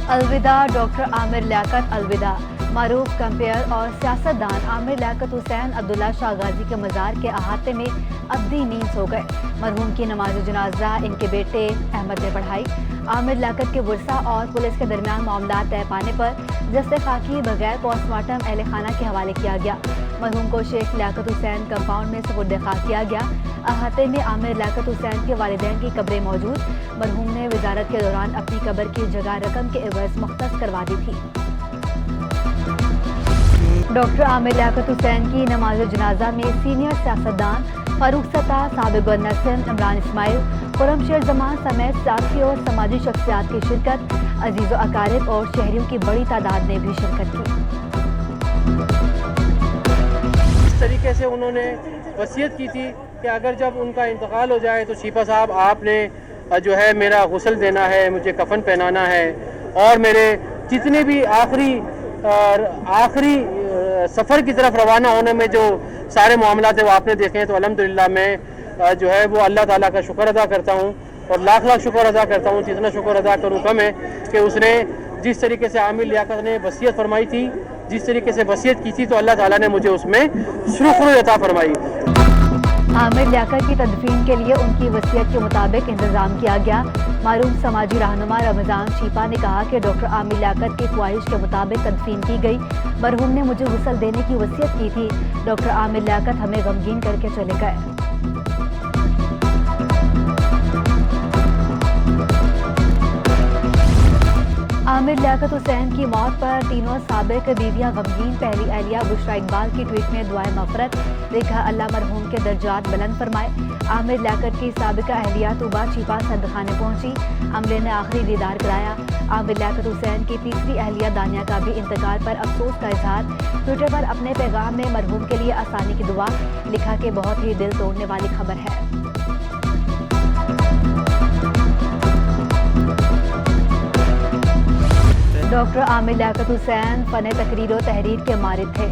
अलविदा डॉक्टर आमिर लियाकत। अलविदा मारूफ कंपेयर और सियासतदान आमिर लियाकत हुसैन अब्दुल्ला शाह गाजी के मज़ार के अहाते में अब्दी नींद सो गए। मरहूम की नमाज जनाजा इनके बेटे अहमद ने पढ़ाई। आमिर लियाकत के वर्सा और पुलिस के दरमियान मामला तय पाने पर जस्ते खाकी बगैर पोस्टमार्टम अहल खाना के हवाले किया गया। मरहूम को शेख लियाकत हुसैन कंपाउंड में सुपुर्द खाक किया गया। अहाते में आमिर लियाकत हुसैन के वालिदैन की कब्रें मौजूद। मरहूम ने वजारत के दौरान अपनी कब्र की जगह रकम के एवज मुख्तस करवा दी थी। डॉक्टर आमिर लियाकत हुसैन की नमाज जनाजा में सीनियर सियासतदान फारूक सत्तार, साबिक गवर्नर सिंध इमरान इस्माइल, खुर्रमशेर जमान समेत सियासी और समाजी शख्सियात की शिरकत। अजीज़ो अकारिब और शहरियों की बड़ी तादाद ने भी शिरकत की। इस तरीके से उन्होंने वसीयत की थी कि अगर जब उनका इंतकाल हो जाए तो छीपा साहब आपने जो है मेरा गुस्ल देना है, मुझे कफन पहनाना है और मेरे जितने भी आखिरी सफ़र की तरफ रवाना होने में जो सारे मामला थे वो आपने देखे हैं। तो अल्हम्दुलिल्लाह मैं जो है वो अल्लाह ताला का शुक्र अदा करता हूँ और लाख लाख शुक्र अदा करता हूँ। जितना शुक्र अदा करूँ कम है कि उसने जिस तरीके से आमिर लियाकत ने वसीयत फरमाई थी, जिस तरीके से वसीयत की थी, तो अल्लाह ताला ने मुझे उसमें सुरूखुरू अता फरमाई। आमिर लियाकत की तदफीन के लिए उनकी वसीयत के मुताबिक इंतजाम किया गया। मारूफ समाजी रहनुमा रमजान छीपा ने कहा कि डॉक्टर आमिर लियाकत की ख्वाहिश के मुताबिक तदफीन की गई। मरहूम ने मुझे गुस्ल देने की वसीयत की थी। डॉक्टर आमिर लियाकत हमें गमगीन करके चले गए। आमिर लियाकत हुसैन की मौत पर तीनों साबिक बीवियां गमगीन। पहली अहलिया बुशरा इकबाल की ट्वीट में दुआए मग़फ़िरत लिखा, अल्लाह मरहूम के दर्जात बुलंद फरमाए। आमिर लियाकत की साबिका अहलिया तूबा छीपा सदखाने पहुंची। अमले ने आखिरी दीदार कराया। आमिर लियाकत हुसैन की तीसरी अहलिया दानिया का भी इंतकाल पर अफसोस का इजहार। ट्विटर पर अपने पैगाम में मरहूम के लिए आसानी की दुआ लिखा कि बहुत ही दिल तोड़ने वाली खबर है। डॉक्टर आमिर लियाकत हुसैन फ़न तकरीर व तहरीर के माहिर थे।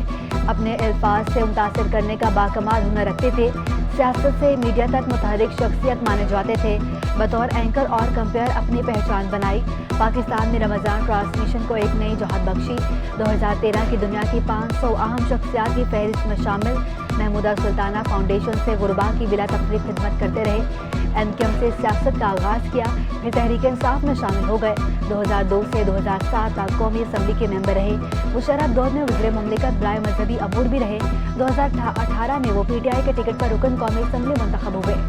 अपने अल्फाज से मुतासिर करने का बाकमाल हुनर रखते थे। सियासत से मीडिया तक मुतहरिक शख्सियत माने जाते थे। बतौर एंकर और कंपेयर अपनी पहचान बनाई। पाकिस्तान में रमज़ान ट्रांसमिशन को एक नई जहाद बख्शी। 2013 की दुनिया की 500 अहम शख्सियात की फहरिस्त में शामिल। महमूदा सुल्ताना फाउंडेशन से गुरबा की बिला तफरीक खिदमत करते रहे। MKM से सियासत का आगाज़ किया, फिर तहरीक इंसाफ में शामिल हो गए। 2002 से 2007 तक कौमी असम्बली के मेंबर रहे। मुशर्रफ दौर में वज़ीर मुमलिकत बराए मजहबी अमूर भी रहे। 2018 में वो PTI के टिकट पर रुकन कौमी असम्बली मुंतखब हो गए।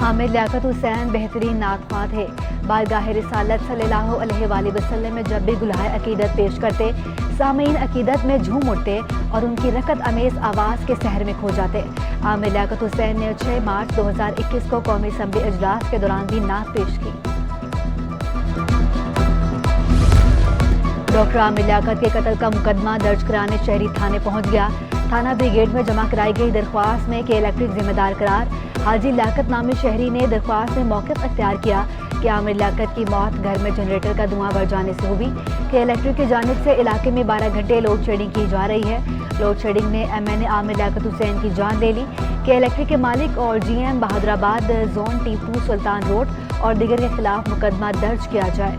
आमिर लियाकत हुसैन बेहतरीन नातख्वां थे। बारगाह रिसालत सल्लल्लाहु अलैहि वसल्लम में जब भी गुलाहे अकीदत पेश करते, सामीन अकीदत में झूम उठते और उनकी रकत अमेज आवाज़ के सहर में खो जाते। आमिर लियाकत हुसैन ने 6 मार्च 2021 को कौमी असम्बली इजलास के दौरान भी नात पेश की। डॉक्टर आमिर लियाकत के कत्ल का मुकदमा दर्ज कराने शहरी थाने पहुंच गया। थाना ब्रिगेड में जमा कराई गई दरख्वास्त में के इलेक्ट्रिक जिम्मेदार करार हाजी लियाकत नामी शहरी ने दरख्वास्त में मौक़िफ़ अख्तियार किया कि आमिर लियाकत की मौत घर में जनरेटर का धुआं बढ़ जाने से हुई। के इलेक्ट्रिक की जानिब से इलाके में 12 घंटे लोड शेडिंग की जा रही है। लोड शेडिंग ने MNA आमिर लियाकत हुसैन की जान ले ली। के इलेक्ट्रिक के मालिक और GM Bahadurabad zone Tipu Sultan road और दीगर के खिलाफ मुकदमा दर्ज किया जाए।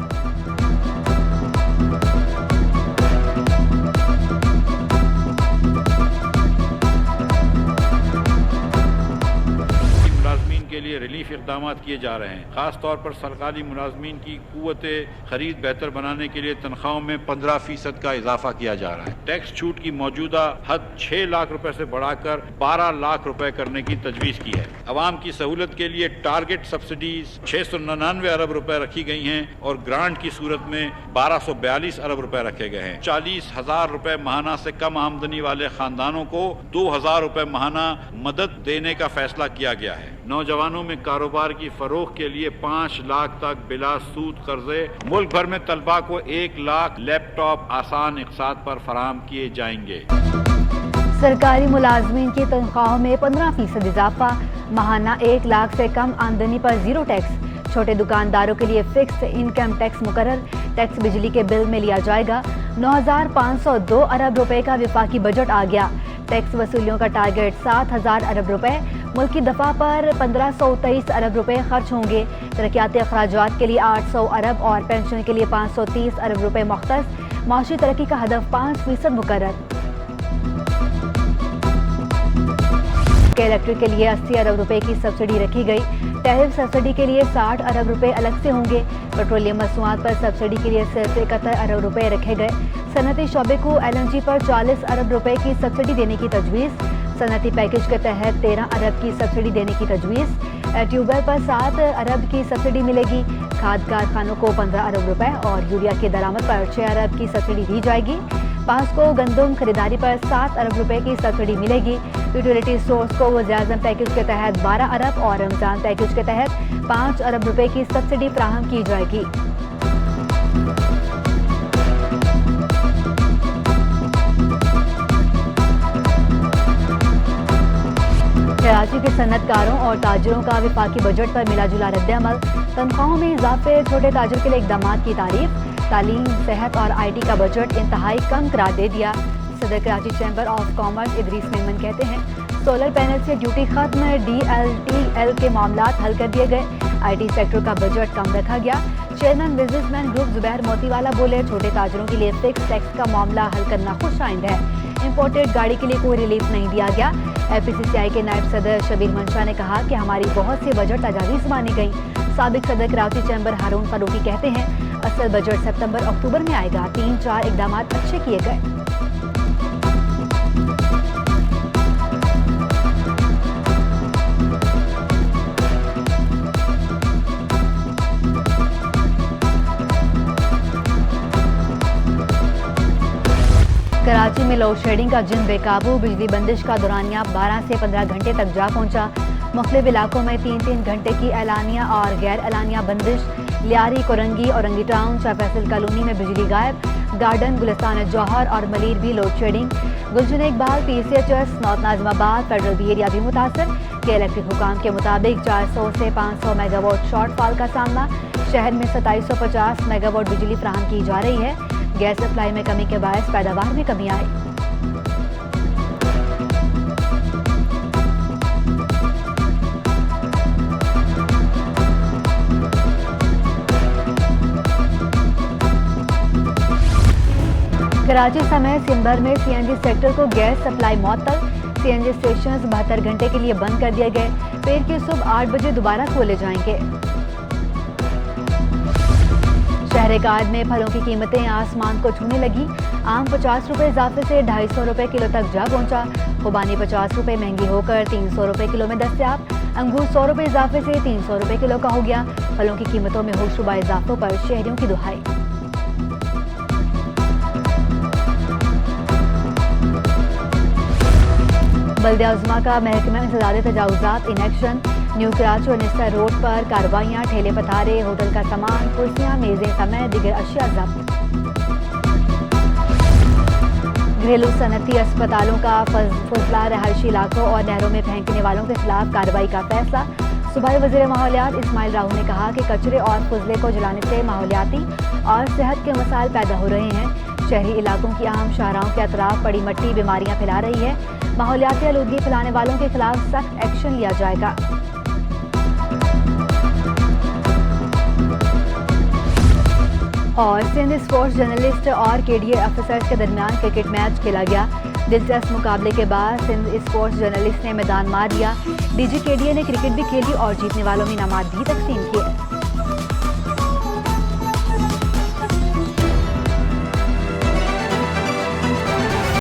के लिए रिलीफ इक़दाम किए जा रहे हैं। खास तौर पर सरकारी मुलाजमीन की कुव्वत खरीद बेहतर बनाने के लिए तनख्वाहों में 15% का इजाफा किया जा रहा है। टैक्स छूट की मौजूदा हद 6 लाख रुपए से बढ़ाकर 12 लाख रुपए करने की तजवीज़ की है। अवाम की सहूलत के लिए टारगेट सब्सिडीज 699 अरब रुपए रखी गई हैं और ग्रांट की सूरत में 1242 अरब रुपए रखे गए हैं। 40,000 रुपए माहाना से कम आमदनी वाले खानदानों को 2,000 रुपए माहाना मदद देने का फैसला किया गया है। नौजवानों में कारोबार की फरोख के लिए 5 लाख तक बिला सूद कर्जे। मुल्क भर में तलबा को 1 लाख लैपटॉप आसान इक़्तिसाद पर फराहम किए जाएंगे। सरकारी मुलाजमीन की तनख्वाहों में 15% इजाफा। माहाना 1 लाख से कम आमदनी पर 0 टैक्स। छोटे दुकानदारों के लिए फिक्स इनकम टैक्स मुकर्रर। टैक्स बिजली के बिल में लिया जाएगा। 9,502 अरब रुपए का विफाकी बजट आ गया। टैक्स वसूलियों का टारगेट 7,000 अरब रुपए। मुल्की दफा पर 1523 अरब रुपए खर्च होंगे। तरक्याती अखराजात के लिए 800 अरब और पेंशन के लिए 530 अरब रुपए मुख्तस। माशी तरक्की का हदफ 5% मुकर्रर। इलेक्ट्रिक के लिए 80 अरब रुपए की सब्सिडी रखी गई। टैरिफ सब्सिडी के लिए 60 अरब रुपए अलग से होंगे। पेट्रोलियम मसनूआत पर सब्सिडी के लिए सिर्फ 71 अरब रुपए रखे गए। सनती शोबे को LNG पर 40 अरब रुपए की सब्सिडी देने की तजवीज़। सनती पैकेज के तहत 13 अरब की सब्सिडी देने की तजवीज़। ट्यूबवेल पर 7 अरब की सब्सिडी मिलेगी। खाद कारखानों को 15 अरब रुपए और यूरिया की दरामद पर 6 अरब की सब्सिडी दी जाएगी। पास को गंदम खरीदारी पर 7 अरब रुपए की सब्सिडी मिलेगी। यूटिलिटी स्टोर्स को वज़ीर-ए-आज़म पैकेज के तहत 12 अरब और रमजान पैकेज के तहत 5 अरब रुपए की सब्सिडी फराहम की जाएगी। कराची के सनतकारों और ताजिरों का विफाकी बजट पर मिला जुला रद्द-ए-अमल। तनख्वाहों में इजाफे, छोटे ताजिर के लिए इक़दामात की तारीफ। तालीम, सेहत और IT का बजट इंतहाई कम करार दे दिया। सदर Karachi chamber of commerce Idris Memon कहते हैं, सोलर पैनल से ड्यूटी खत्म, DLTL के मामलात हल कर दिए गए। IT सेक्टर का बजट कम रखा गया। Chairman businessman group Zubair Motiwala बोले, छोटे ताजिरों के लिए फिक्स टैक्स का मामला हल करना खुश आइंद है। इंपोर्टेड गाड़ी के लिए कोई रिलीफ नहीं दिया गया। FPCCI के नायब सदर शबीर मंशा ने कहा कि हमारी बहुत सी बजट तजावीज़ मानी गई। साबिक सदर कराची चैम्बर हारून फारूकी कहते हैं, असल बजट सितंबर-अक्टूबर में आएगा। 3-4 इक़दामात अच्छे किए गए। कराची में लोड शेडिंग का जिन बेकाबू, बिजली बंदिश का दौरानिया 12 से 15 घंटे तक जा पहुंचा। मुख्तलिफ इलाकों में 3-3 घंटे की एलानिया और गैर एलानिया बंदिश। लियारी, कोरंगी, औरंगी टाउन, शाह फैसल कॉलोनी में बिजली गायब। गार्डन, गुलिस्तान जौहर और मलीर भी load shedding. Gulshan Iqbal, PCHS, north Nazimabad, federal भी एरिया भी मुतासर। के इलेक्ट्रिक हुकाम के मुताबिक 400 से 500 मेगावाट शॉर्टफॉल का सामना। शहर में 2750 मेगावाट बिजली फराहम की जा रही है। गैस सप्लाई में कमी के बायस पैदावार में कमी आई। कराची समेत सिंध भर में CNG सेक्टर को गैस सप्लाई मुअत्तल। CNG स्टेशन 72 घंटे के लिए बंद कर दिए गए। फिर की सुबह 8 बजे दोबारा खोले जाएंगे। शहर-ए-कायद में फलों की कीमतें आसमान को छूने लगी। आम 50 रुपए इजाफे से 250 रुपए किलो तक जा पहुंचा। खुबानी 50 रुपए महंगी होकर 300 रुपए किलो में दस्तयाब। अंगूर 100 रुपए इजाफे से 300 रुपए किलो का हो गया। फलों की कीमतों में होशरुबा इजाफों पर शहरियों की दुहाई। बल्दिया उज़्मा का महकमा इंसदाद तजावुज़ात इन एक्शन। न्यू कराची और निस्तर रोड पर कार्रवाइयाँ, ठेले पथारे, होटल का सामान, कुर्सियाँ, मेजें समेत दीगर अशिया जब्त। घरेलू सनती अस्पतालों का फजला रहायशी इलाकों और नहरों में फेंकने वालों के खिलाफ कार्रवाई का फैसला। सूबाई वज़ीर माहौलियात इस्माइल राहू ने कहा कि कचरे और फजले को जलाने से माहौलियाती और सेहत के मसाइल पैदा हो रहे हैं। शहरी इलाकों की अहम शाहराहों के अतराफ पड़ी मट्टी बीमारियां फैला रही है। माहौलियाती आलूदगी फैलाने वालों के खिलाफ सख्त एक्शन लिया जाएगा। और सिंध स्पोर्ट्स जर्नलिस्ट और KDA अफसर्स के दरमियान क्रिकेट मैच खेला गया। दिलचस्प मुकाबले के बाद सिंध स्पोर्ट्स जर्नलिस्ट ने मैदान मार दिया। DG KDA ने क्रिकेट भी खेली और जीतने वालों में इनामात भी तकसीम किए।